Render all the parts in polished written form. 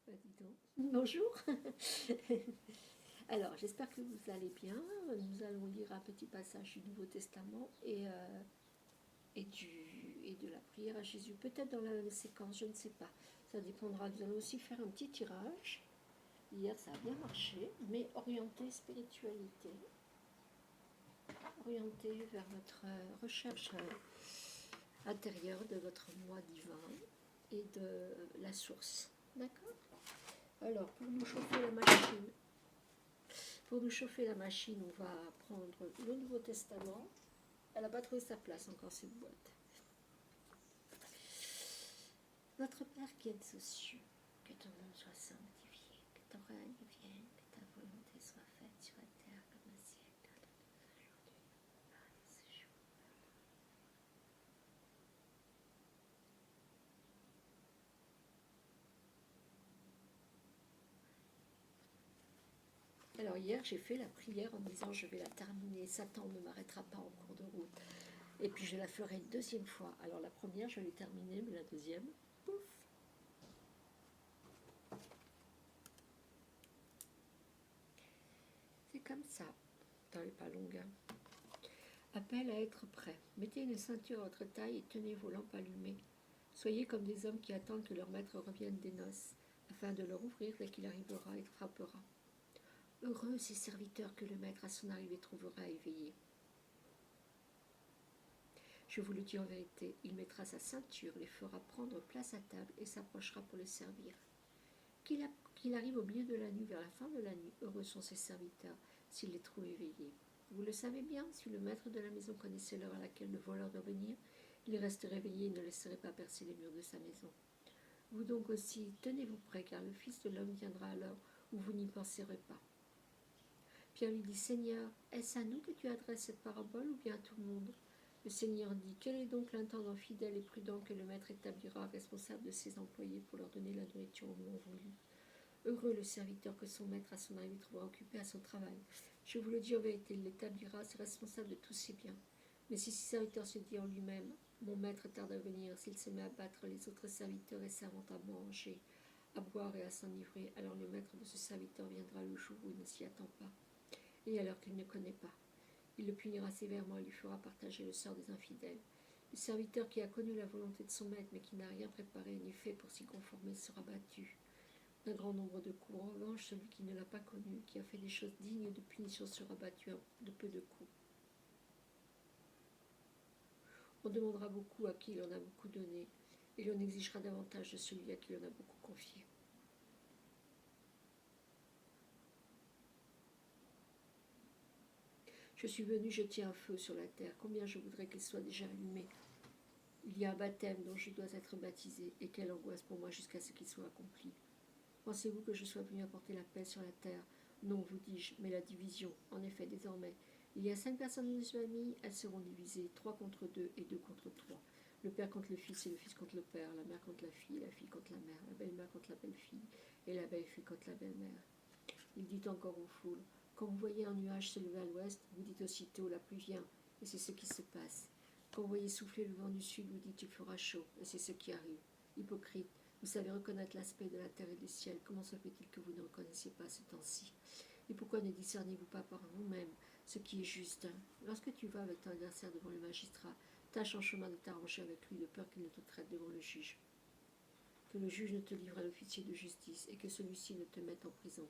Bah, dis donc. Bonjour. Alors, j'espère que vous allez bien. Nous allons lire un petit passage du Nouveau Testament et de la prière à Jésus. Peut-être dans la même séquence, je ne sais pas. Ça dépendra. Nous allons aussi faire un petit tirage. Hier, ça a bien marché, mais orienté spiritualité. Orienté vers votre recherche intérieure de votre moi divin et de la source. D'accord ? Alors, pour nous chauffer la machine, on va prendre le Nouveau Testament. Elle n'a pas trouvé sa place encore, cette boîte. Notre Père qui es aux cieux, que ton nom soit sanctifié, que ton règne vienne, que ta volonté soit faite sur la terre comme au ciel. Donne-nous aujourd'hui notre pain de ce jour. Alors hier, j'ai fait la prière en disant je vais la terminer, Satan ne m'arrêtera pas en cours de route. Et puis je la ferai une deuxième fois. Alors la première, je l'ai terminée, mais la deuxième, pouf. C'est comme ça. Attends, elle n'est pas longue. Appel à être prêt. Mettez une ceinture à votre taille et tenez vos lampes allumées. Soyez comme des hommes qui attendent que leur maître revienne des noces, afin de leur ouvrir dès qu'il arrivera et frappera. Heureux ces serviteurs que le maître à son arrivée trouvera éveillés. Je vous le dis en vérité, il mettra sa ceinture, les fera prendre place à table et s'approchera pour les servir. Qu'il arrive au milieu de la nuit, vers la fin de la nuit, heureux sont ses serviteurs, s'il les trouve éveillés. Vous le savez bien, si le maître de la maison connaissait l'heure à laquelle le voleur doit venir, il resterait réveillé et ne laisserait pas percer les murs de sa maison. Vous donc aussi, tenez-vous prêts, car le Fils de l'homme viendra à l'heure où vous n'y penserez pas. Pierre lui dit, Seigneur, est-ce à nous que tu adresses cette parabole ou bien à tout le monde ? Le Seigneur dit, quel est donc l'intendant fidèle et prudent que le maître établira responsable de ses employés pour leur donner la nourriture au moment voulu ? Heureux le serviteur que son maître à son arrivée trouvera occupé à son travail. Je vous le dis en vérité, il l'établira, c'est responsable de tous ses biens. Mais si ce serviteur se dit en lui-même, mon maître tarde à venir, s'il se met à battre les autres serviteurs et servantes à manger, à boire et à s'enivrer, alors le maître de ce serviteur viendra le jour où il ne s'y attend pas, et alors qu'il ne connaît pas. Il le punira sévèrement et lui fera partager le sort des infidèles. Le serviteur qui a connu la volonté de son maître, mais qui n'a rien préparé ni fait pour s'y conformer, sera battu d'un grand nombre de coups. En revanche, celui qui ne l'a pas connu, qui a fait des choses dignes de punition, sera battu de peu de coups. On demandera beaucoup à qui il en a beaucoup donné, et l'on exigera davantage de celui à qui l'on a beaucoup confié. Je suis venu jeter un feu sur la terre, combien je voudrais qu'il soit déjà allumé. Il y a un baptême dont je dois être baptisé, et quelle angoisse pour moi jusqu'à ce qu'il soit accompli. Pensez-vous que je sois venu apporter la paix sur la terre ? Non, vous dis-je, mais la division. En effet, désormais, il y a 5 personnes dans une famille, elles seront divisées, 3 contre 2 et 2 contre 3. Le père contre le fils et le fils contre le père, la mère contre la fille et la fille contre la mère, la belle-mère contre la belle-fille et la belle-fille contre la belle-mère. Il dit encore aux foules, quand vous voyez un nuage se lever à l'ouest, vous dites aussitôt, la pluie vient, et c'est ce qui se passe. Quand vous voyez souffler le vent du sud, vous dites, il fera chaud, et c'est ce qui arrive. Hypocrite, vous savez reconnaître l'aspect de la terre et du ciel, comment se fait-il que vous ne reconnaissiez pas ce temps-ci ? Et pourquoi ne discernez-vous pas par vous-même ce qui est juste ? Lorsque tu vas avec ton adversaire devant le magistrat, tâche en chemin de t'arranger avec lui de peur qu'il ne te traite devant le juge. Que le juge ne te livre à l'officier de justice et que celui-ci ne te mette en prison.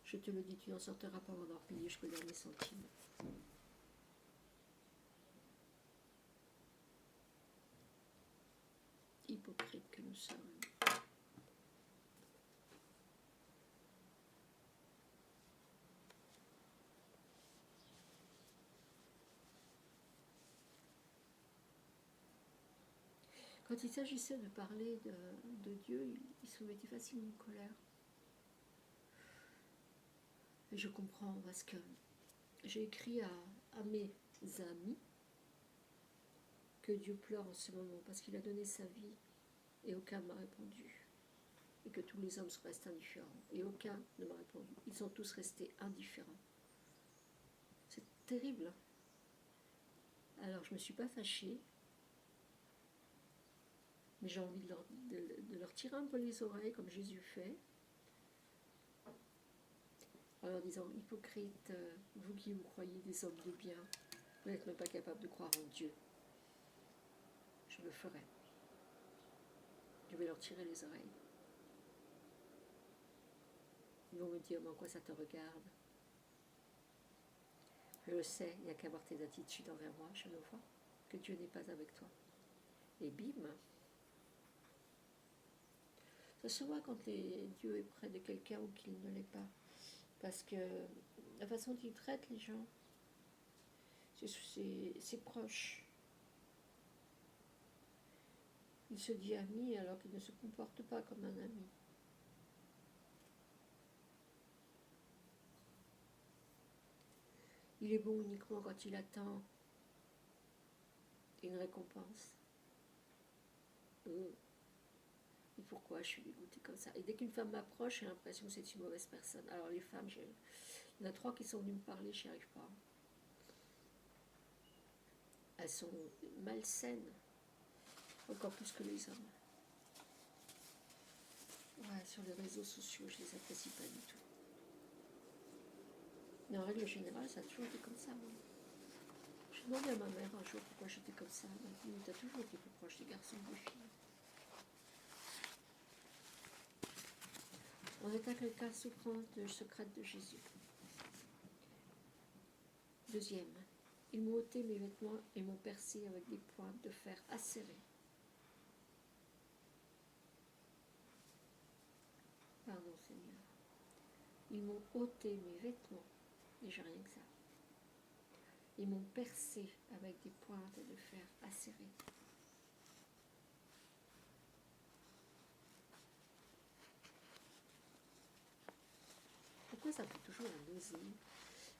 Je te le dis, tu n'en sortiras pas avant d'avoir payé jusqu'au dernier centime. Hypocrite que nous sommes. Quand il s'agissait de parler de Dieu, il se mettait facilement en colère. Et je comprends parce que j'ai écrit à mes amis que Dieu pleure en ce moment parce qu'il a donné sa vie et aucun ne m'a répondu. Et que tous les hommes restent indifférents. Et aucun ne m'a répondu. Ils sont tous restés indifférents. C'est terrible. Alors je ne me suis pas fâchée, mais j'ai envie de leur tirer un peu les oreilles comme Jésus fait en leur disant, hypocrite, vous qui vous croyez des hommes de bien, vous n'êtes même pas capable de croire en Dieu. Je le ferai. Je vais leur tirer les oreilles. Ils vont me dire, mais en quoi ça te regarde? Je le sais, il n'y a qu'à voir tes attitudes envers moi, je le vois, que Dieu n'est pas avec toi. Et bim, ça se voit quand Dieu est près de quelqu'un ou qu'il ne l'est pas. Parce que la façon dont il traite les gens, c'est proche. Il se dit ami alors qu'il ne se comporte pas comme un ami. Il est bon uniquement quand il attend une récompense. Et pourquoi je suis dégoûtée comme ça? Et dès qu'une femme m'approche, j'ai l'impression que c'est une mauvaise personne. Alors les femmes, il y en a 3 qui sont venues me parler, j'y arrive pas. Elles sont malsaines, encore plus que les hommes. Ouais, sur les réseaux sociaux, je les apprécie pas du tout. Mais en règle générale, ça a toujours été comme ça, moi. Je demandais à ma mère un jour pourquoi j'étais comme ça. Elle m'a dit, tu as toujours été plus proche des garçons que des filles. On attaque le cas souffrance de Socrate de Jésus. Deuxième, ils m'ont ôté mes vêtements et m'ont percé avec des pointes de fer acérées. Pardon Seigneur. Ils m'ont ôté mes vêtements, et j'ai rien que ça. Ils m'ont percé avec des pointes de fer acérées. Pourquoi ça fait toujours la nausée?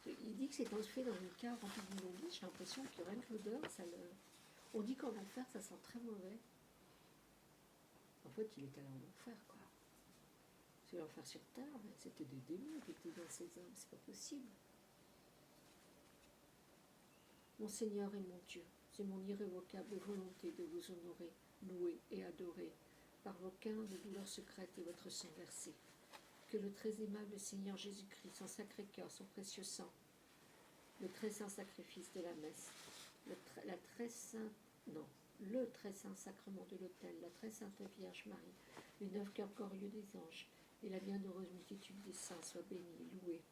Il dit que c'est fait dans une cave remplie d'immondices. J'ai l'impression que rien que l'odeur, on dit qu'en enfer, ça sent très mauvais. En fait, il est allé en enfer, quoi. C'est l'enfer sur terre, mais c'était des démons qui étaient dans ces hommes, c'est pas possible. Mon Seigneur et mon Dieu, c'est mon irrévocable volonté de vous honorer, louer et adorer par vos 15 douleurs secrètes et votre sang versé. Que le très aimable Seigneur Jésus-Christ, son sacré cœur, son précieux sang, le très saint sacrifice de la messe, le très saint sacrement de l'autel, la très sainte Vierge Marie, les 9 cœurs glorieux des anges et la bienheureuse multitude des saints soient bénis, loués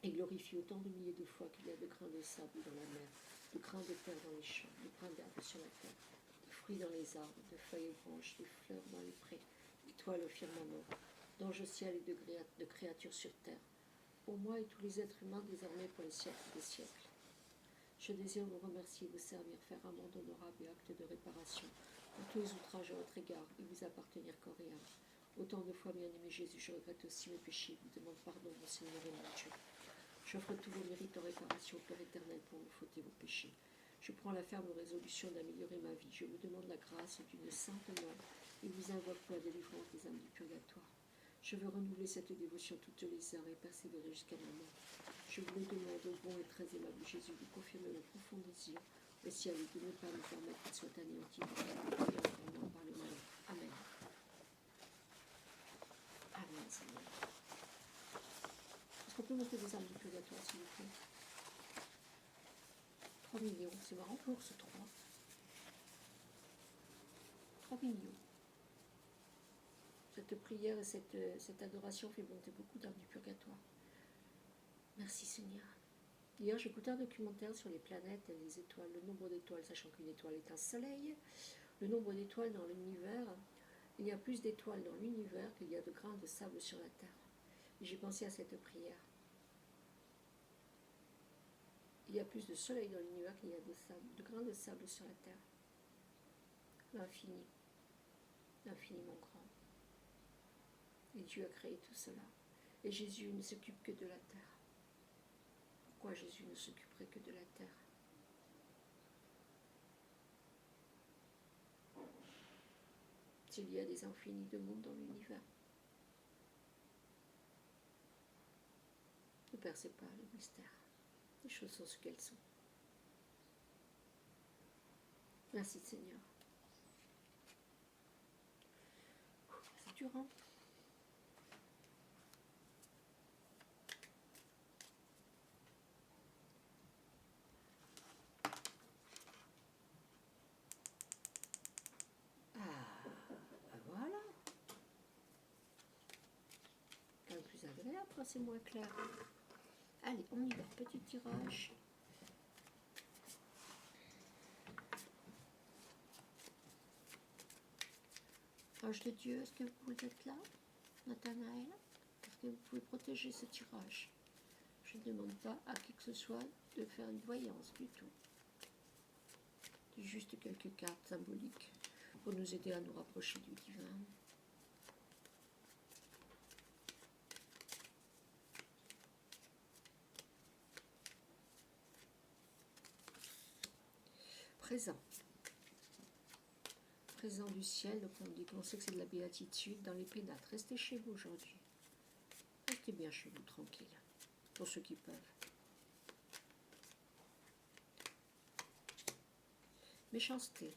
et glorifiés autant de milliers de fois qu'il y a de grains de sable dans la mer, de grains de terre dans les champs, de grains d'herbe sur la terre, de fruits dans les arbres, de feuilles aux branches, de fleurs dans les prés, d'étoiles au firmament, d'anges au ciel et de créatures sur terre, pour moi et tous les êtres humains désormais pour les siècles des siècles. Je désire vous remercier, vous servir, faire amende honorable et acte de réparation pour tous les outrages à votre égard et vous appartenir corps et âme. Autant de fois, bien-aimé Jésus, je regrette aussi mes péchés, vous demande pardon, mon Seigneur et mon Dieu. J'offre tous vos mérites en réparation au Père éternel pour me fauter vos péchés. Je prends la ferme résolution d'améliorer ma vie. Je vous demande la grâce d'une sainte mort et vous invoque pour la délivrance des âmes du purgatoire. Je veux renouveler cette dévotion toutes les heures et persévérer jusqu'à ma mort. Je vous le demande au bon et très aimable Jésus de confirmer mon profond désir au ciel et de ne pas me permettre qu'il soit anéanti par le malheur. Amen. Amen, Seigneur. Est-ce qu'on peut monter des âmes du purgatoire, s'il vous plaît? 3 millions, c'est marrant pour ce 3. 3 millions. Cette prière et cette adoration fait monter beaucoup d'âmes du purgatoire. Merci Seigneur. Hier, j'écoutais un documentaire sur les planètes et les étoiles, le nombre d'étoiles, sachant qu'une étoile est un soleil, le nombre d'étoiles dans l'univers. Il y a plus d'étoiles dans l'univers qu'il y a de grains de sable sur la terre. Et j'ai pensé à cette prière. Il y a plus de soleil dans l'univers qu'il y a de grains de sable sur la terre. L'infini, l'infiniment grand. Et Dieu a créé tout cela. Et Jésus ne s'occupe que de la terre. Pourquoi Jésus ne s'occuperait que de la terre? S'il y a des infinis de mondes dans l'univers. Ne percez pas le mystère. Les choses sont ce qu'elles sont. Merci Seigneur. C'est dur, hein? quand c'est moins clair. Allez, on y va, petit tirage. Ange de Dieu, est-ce que vous êtes là, Nathanaël? Est-ce que vous pouvez protéger ce tirage? Je ne demande pas à qui que ce soit de faire une voyance du tout. C'est juste quelques cartes symboliques pour nous aider à nous rapprocher du divin. Présent. Présent du ciel, donc on dit qu'on sait que c'est de la béatitude dans les pénates. Restez chez vous aujourd'hui. Restez bien chez vous, tranquille, pour ceux qui peuvent. Méchanceté.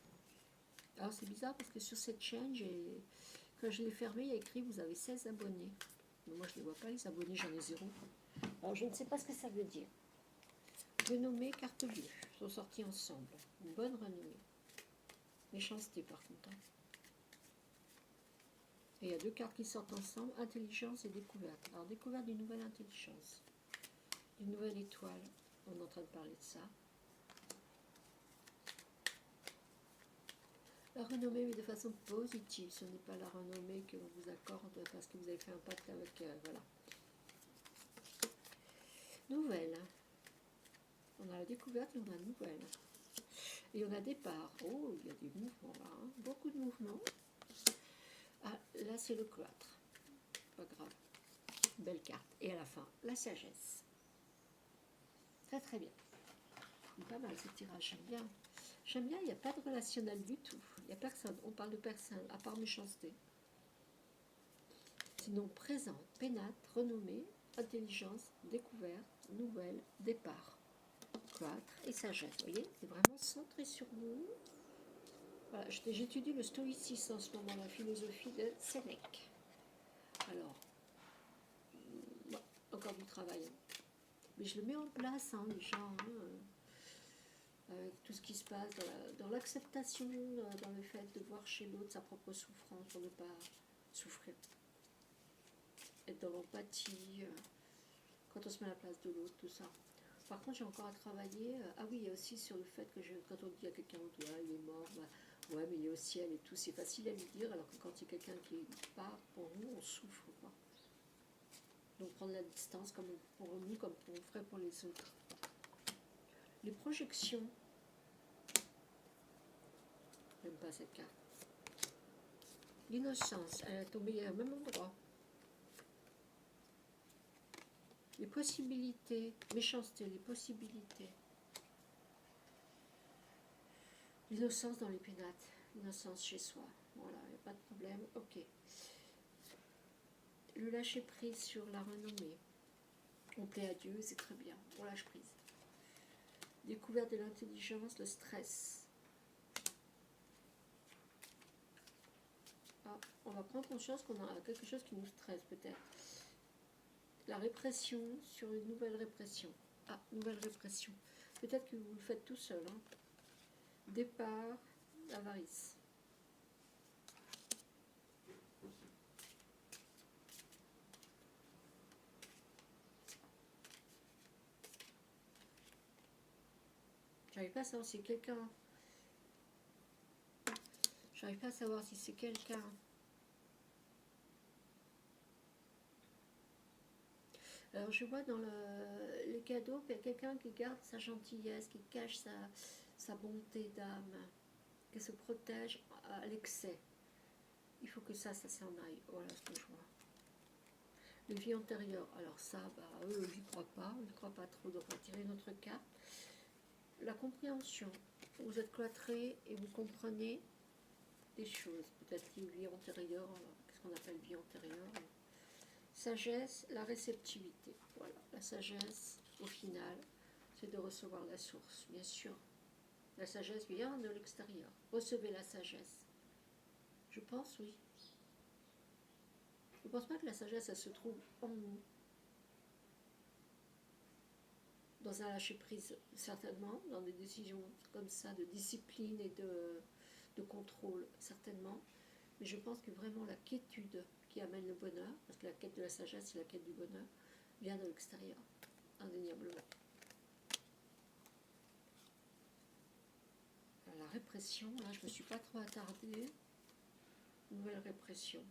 Alors c'est bizarre parce que sur cette chaîne, quand je l'ai fermée, il y a écrit vous avez 16 abonnés. Mais moi je ne les vois pas, les abonnés, j'en ai 0. Alors je ne sais pas ce que ça veut dire. Renommée, carte bleue, sont sortis ensemble. Une bonne renommée. Méchanceté par contre. Et il y a 2 cartes qui sortent ensemble, intelligence et découverte. Alors découverte d'une nouvelle intelligence, d'une nouvelle étoile. On est en train de parler de ça. La renommée, mais de façon positive. Ce n'est pas la renommée que l'on vous accorde parce que vous avez fait un pacte avec... voilà. Nouvelle. On a la découverte et on a la nouvelle. Et on a départ. Oh, il y a des mouvements là. Hein. Beaucoup de mouvements. Ah, là c'est le cloître. Pas grave. Belle carte. Et à la fin, la sagesse. Très très bien. Pas mal ce tirage, j'aime bien. J'aime bien, il n'y a pas de relationnel du tout. Il n'y a personne, on parle de personne, à part méchanceté. Sinon, présent, pénate, renommée, intelligence, découverte, nouvelle, départ. Cloître et sagesse. Vous voyez, c'est vraiment centré sur vous. Voilà, j'étudie le stoïcisme en ce moment, la philosophie de Sénèque. Alors, encore du travail. Mais je le mets en place, hein, les gens, avec tout ce qui se passe dans l'acceptation, dans le fait de voir chez l'autre sa propre souffrance pour ne pas souffrir. Être dans l'empathie, quand on se met à la place de l'autre, tout ça. Par contre, j'ai encore à travailler. Ah oui, il y a aussi sur le fait que quand on dit à quelqu'un, il est mort, bah, ouais, mais il est au ciel et tout, c'est facile à lui dire, alors que quand il y a quelqu'un qui part pour nous, on souffre, quoi. Donc prendre la distance comme pour nous, comme on ferait pour les autres. Les projections. J'aime pas cette carte. L'innocence, elle est tombée au même endroit. Les possibilités, méchanceté, les possibilités. L'innocence dans les pénates, l'innocence chez soi. Voilà, il n'y a pas de problème, ok. Le lâcher prise sur la renommée. On plaît à Dieu, c'est très bien, on lâche prise. Découverte de l'intelligence, le stress. Ah, on va prendre conscience qu'on a quelque chose qui nous stresse peut-être. La répression sur une nouvelle répression. Ah, nouvelle répression. Peut-être que vous le faites tout seul. Hein. Départ, avarice. J'arrive pas à savoir si c'est quelqu'un. J'arrive pas à savoir si c'est quelqu'un. Alors je vois dans les cadeaux qu'il y a quelqu'un qui garde sa gentillesse, qui cache sa bonté d'âme, qui se protège à l'excès. Il faut que ça s'en aille. Voilà ce que je vois. Les vies antérieures, alors ça, bah, eux, j'y crois pas, on n'y croit pas trop, donc on va tirer notre carte. La compréhension, vous êtes cloîtré et vous comprenez des choses, peut-être les vies antérieures, qu'est-ce qu'on appelle vie antérieure. Sagesse, la réceptivité. Voilà, la sagesse, au final, c'est de recevoir la source, bien sûr. La sagesse vient de l'extérieur. Recevez la sagesse. Je pense, oui. Je ne pense pas que la sagesse, elle se trouve en nous. Dans un lâcher-prise, certainement, dans des décisions comme ça, de discipline et de contrôle, certainement. Mais je pense que vraiment la quiétude qui amène le bonheur, parce que la quête de la sagesse, c'est la quête du bonheur, vient de l'extérieur, indéniablement. La répression, là je ne me suis pas trop attardée. Nouvelle répression.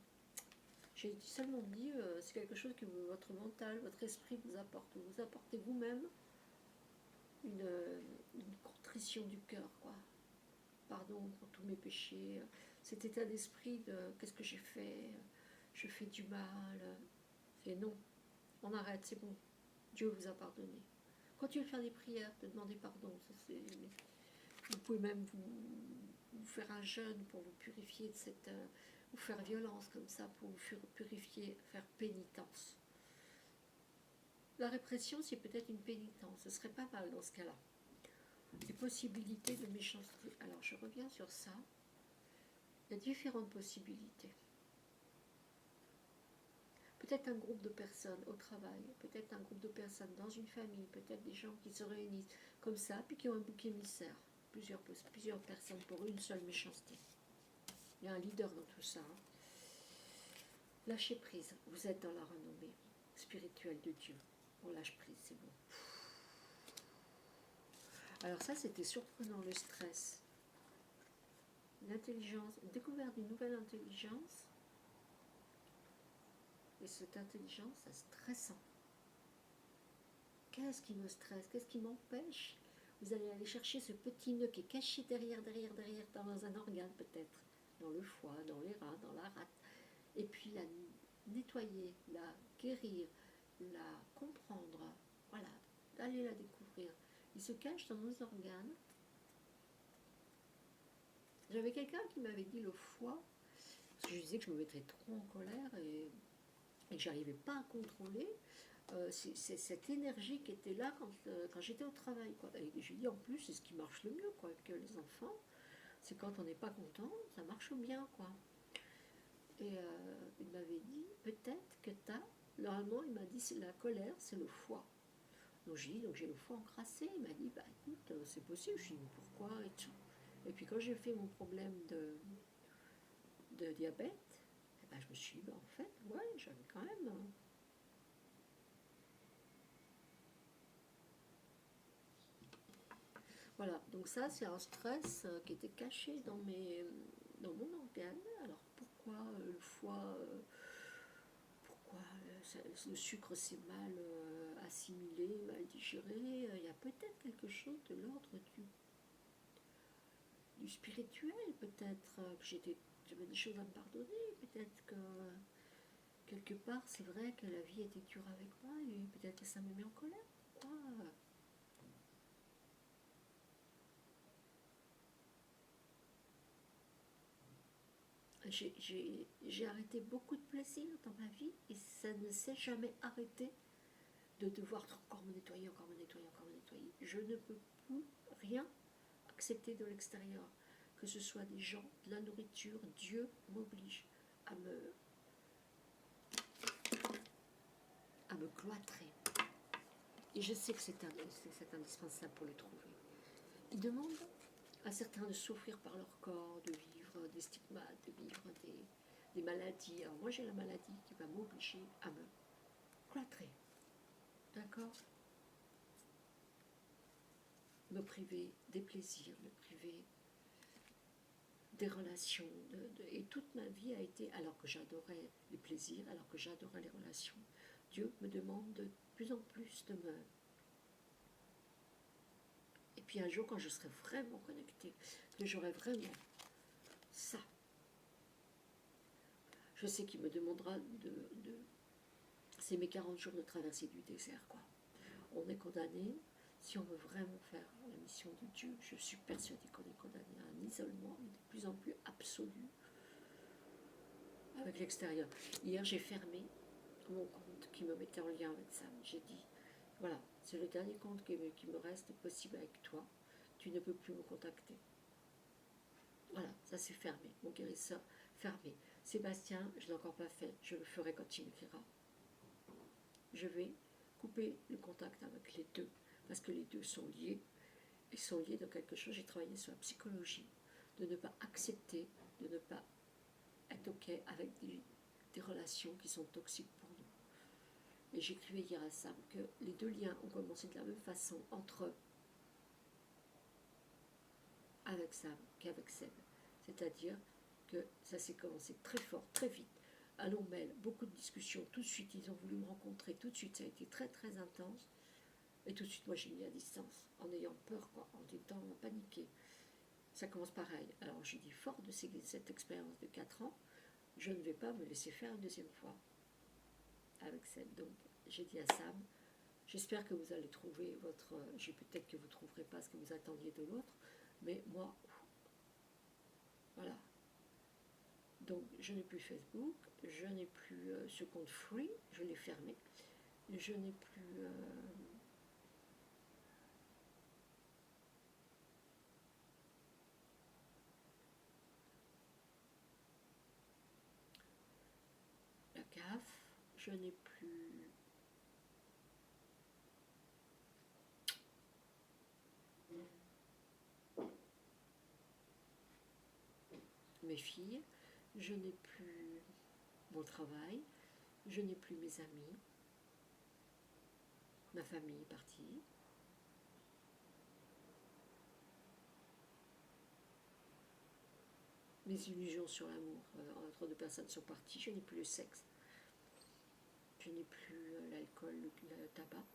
J'ai seulement dit, c'est quelque chose que votre mental, votre esprit vous apporte. Vous apportez vous-même une contrition du cœur, quoi. Pardon pour tous mes péchés. Cet état d'esprit de qu'est-ce que j'ai fait, je fais du mal. Et non, on arrête, c'est bon. Dieu vous a pardonné. Continuez de faire des prières, de demander pardon. Ça, vous pouvez même vous faire un jeûne pour vous purifier de cette... vous faire violence comme ça, pour vous purifier, faire pénitence. La répression, c'est peut-être une pénitence. Ce serait pas mal dans ce cas-là. Des possibilités de méchanceté. Alors, je reviens sur ça. Il y a différentes possibilités. Peut-être un groupe de personnes au travail, peut-être un groupe de personnes dans une famille, peut-être des gens qui se réunissent comme ça, puis qui ont un bouc émissaire. Plusieurs personnes pour une seule méchanceté. Il y a un leader dans tout ça. Lâchez prise. Vous êtes dans la renommée spirituelle de Dieu. On lâche prise, c'est bon. Alors ça, c'était surprenant, le stress. L'intelligence, découverte d'une nouvelle intelligence. Et cette intelligence, c'est stressant. Qu'est-ce qui me stresse? Qu'est-ce qui m'empêche? Vous allez aller chercher ce petit nœud qui est caché derrière, dans un organe peut-être, dans le foie, dans les reins, dans la rate, et puis la nettoyer, la guérir, la comprendre, voilà, d'aller la découvrir. Il se cache dans nos organes. J'avais quelqu'un qui m'avait dit le foie, parce que je disais que je me mettrais trop en colère et que j'arrivais pas à contrôler. C'est cette énergie qui était là quand j'étais au travail, quoi. Et je dis en plus, c'est ce qui marche le mieux, quoi, avec les enfants. C'est quand on n'est pas content, ça marche bien, quoi. Et il m'avait dit, peut-être que normalement, il m'a dit, la colère, c'est le foie. Donc j'ai dit, donc j'ai le foie encrassé. Il m'a dit, bah écoute, c'est possible. Je lui ai dit, pourquoi et tout. Et puis quand j'ai fait mon problème de diabète, eh ben, je me suis dit, bah, en fait, ouais, j'avais quand même... Voilà, donc ça c'est un stress qui était caché dans mon organe. Alors pourquoi le foie, pourquoi le sucre s'est mal assimilé, mal digéré? Il y a peut-être quelque chose de l'ordre du spirituel, peut-être que j'avais des choses à me pardonner, peut-être que quelque part c'est vrai que la vie était dure avec moi et peut-être que ça me met en colère. Pourquoi? J'ai arrêté beaucoup de plaisir dans ma vie et ça ne s'est jamais arrêté de devoir encore me nettoyer, encore me nettoyer, encore me nettoyer. Je ne peux plus rien accepter de l'extérieur, que ce soit des gens, de la nourriture. Dieu m'oblige à me cloîtrer. Et je sais que c'est indispensable pour le trouver. Il demande à certains de souffrir par leur corps, de vivre des stigmates, de vivre des maladies. Alors moi j'ai la maladie qui va m'obliger à me cloîtrer. D'accord? Me priver des plaisirs, me priver des relations. Et toute ma vie a été, alors que j'adorais les plaisirs, alors que j'adorais les relations, Dieu me demande de plus en plus de me... Et puis un jour, quand je serai vraiment connectée, que j'aurai vraiment ça, je sais qu'il me demandera c'est mes 40 jours de traversée du désert, quoi. On est condamné, si on veut vraiment faire la mission de Dieu, je suis persuadée qu'on est condamné à un isolement de plus en plus absolu avec l'extérieur. Hier, j'ai fermé mon compte qui me mettait en lien avec ça. J'ai dit, voilà, c'est le dernier compte qui me reste possible avec toi. Tu ne peux plus me contacter. Voilà, ça c'est fermé. Mon guérisseur, fermé. Sébastien, je ne l'ai encore pas fait. Je le ferai quand il m'écrira. Je vais couper le contact avec les deux, parce que les deux sont liés. Ils sont liés dans quelque chose. J'ai travaillé sur la psychologie, de ne pas accepter, de ne pas être OK avec des relations qui sont toxiques pour nous. Et j'écrivais hier à Sam que les deux liens ont commencé de la même façon entre eux, avec Sam qu'avec Seb. C'est-à-dire que ça s'est commencé très fort, très vite. À long mail, beaucoup de discussions, tout de suite ils ont voulu me rencontrer, tout de suite ça a été très très intense. Et tout de suite moi j'ai mis à distance, en ayant peur, quoi, en étant paniquée. Ça commence pareil. Alors j'ai dit, fort de cette expérience de 4 ans, je ne vais pas me laisser faire une deuxième fois avec Seb. Donc j'ai dit à Sam, j'espère que vous allez trouver votre... peut-être que vous ne trouverez pas ce que vous attendiez de l'autre, mais moi, voilà. Donc je n'ai plus Facebook, je n'ai plus ce compte Free, je l'ai fermé. Je n'ai plus... la CAF, je n'ai plus... mes filles, je n'ai plus mon travail, je n'ai plus mes amis, ma famille est partie. Mes illusions sur l'amour entre deux personnes sont parties, je n'ai plus le sexe, je n'ai plus l'alcool, le tabac,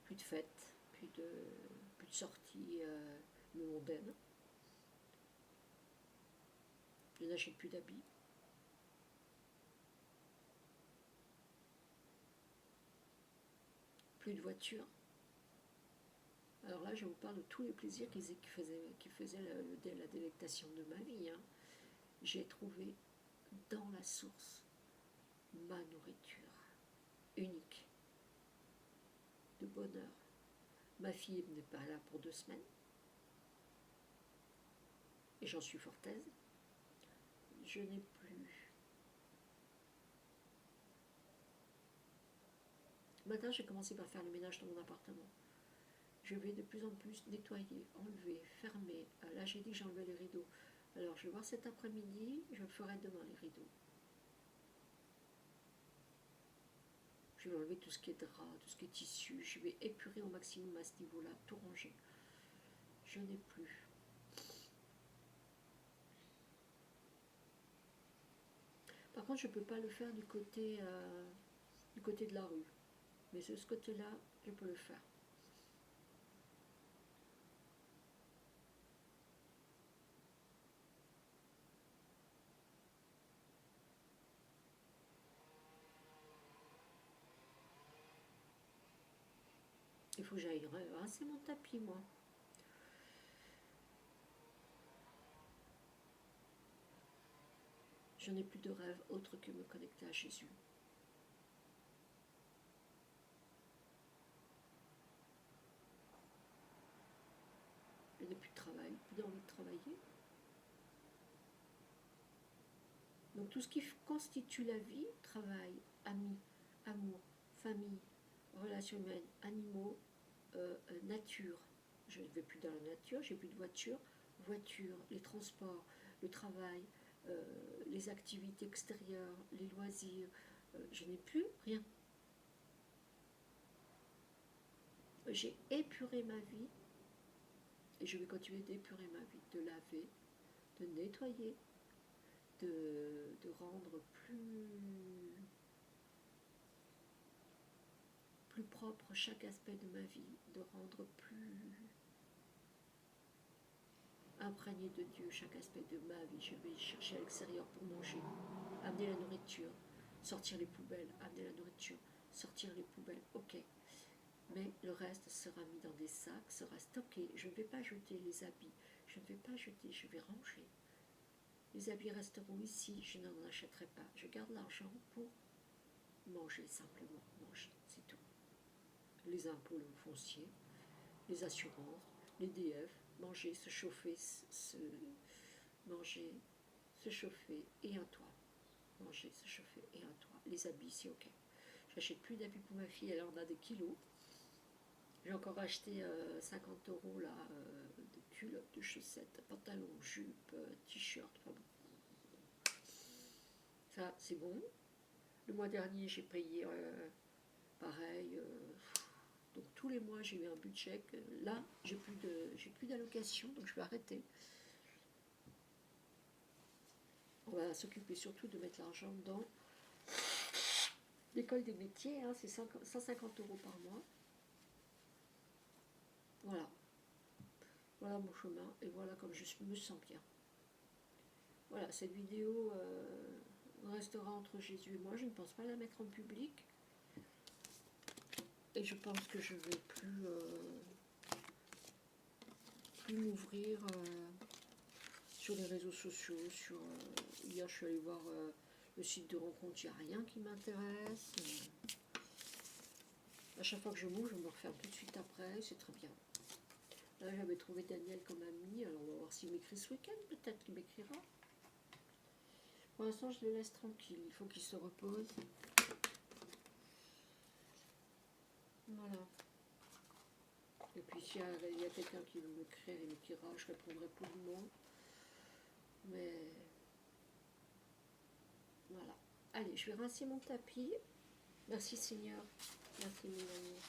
plus de fêtes, plus de sorties mondaines. Je n'achète plus d'habits. Plus de voiture. Alors là, je vous parle de tous les plaisirs qui faisaient la délectation de ma vie. Hein. J'ai trouvé dans la source ma nourriture unique, de bonheur. Ma fille n'est pas là pour 2 semaines, et j'en suis fort aise. Je n'ai plus... Matin, j'ai commencé par faire le ménage dans mon appartement. Je vais de plus en plus nettoyer, enlever, fermer. Là, j'ai dit que j'enlevais les rideaux. Alors, je vais voir cet après-midi, je ferai demain les rideaux. Je vais enlever tout ce qui est drap, tout ce qui est tissu. Je vais épurer au maximum à ce niveau-là, tout ranger. Je n'ai plus. Par contre, je ne peux pas le faire du côté de la rue. Mais de ce côté-là, je peux le faire. Il faut que j'aille rincer mon tapis, moi. Je n'ai plus de rêve autre que me connecter à Jésus. Je n'ai plus de travail, plus d'envie de travailler. Donc tout ce qui constitue la vie, travail, amis, amour, famille, relations humaines, animaux, nature. Je ne vais plus dans la nature, j'ai plus de voiture, les transports, le travail, les activités extérieures, les loisirs, je n'ai plus rien. J'ai épuré ma vie et je vais continuer d'épurer ma vie, de laver, de nettoyer, de rendre plus propre chaque aspect de ma vie, de rendre plus imprégné de Dieu chaque aspect de ma vie. Je vais chercher à l'extérieur pour manger, amener la nourriture, sortir les poubelles, amener la nourriture, sortir les poubelles, ok. Mais le reste sera mis dans des sacs, sera stocké. Je ne vais pas jeter les habits, je ne vais pas jeter, je vais ranger. Les habits resteront ici, je n'en achèterai pas. Je garde l'argent pour manger, simplement manger, c'est tout. Les impôts, le foncier, les assurances, les DF, manger, se chauffer, manger, se chauffer et un toit. Manger, se chauffer et un toit. Les habits, c'est ok. J'achète plus d'habits pour ma fille, elle en a des kilos. J'ai encore acheté 50 € là, de culottes, de chaussettes, pantalons, jupes, t-shirts. Enfin bon. Ça, c'est bon. Le mois dernier, j'ai payé pareil. Donc tous les mois, j'ai eu un budget. Là, j'ai plus d'allocation, donc je vais arrêter. On va s'occuper surtout de mettre l'argent dans l'école des métiers. Hein, c'est 150 € par mois. Voilà. Voilà mon chemin et voilà comme je me sens bien. Voilà, cette vidéo restera entre Jésus et moi. Je ne pense pas la mettre en public. Et je pense que je ne vais plus m'ouvrir sur les réseaux sociaux. Hier, je suis allée voir le site de rencontre, il n'y a rien qui m'intéresse. À chaque fois que je m'ouvre, je me referme tout de suite après, c'est très bien. Là, j'avais trouvé Daniel comme ami, alors on va voir s'il m'écrit ce week-end, peut-être qu'il m'écrira. Pour l'instant, je le laisse tranquille, il faut qu'il se repose. Voilà. Et puis, s'il y a quelqu'un qui veut m'écrire, il m'écrira, je répondrai poliment. Mais voilà. Allez, je vais rincer mon tapis. Merci Seigneur. Merci mon amour.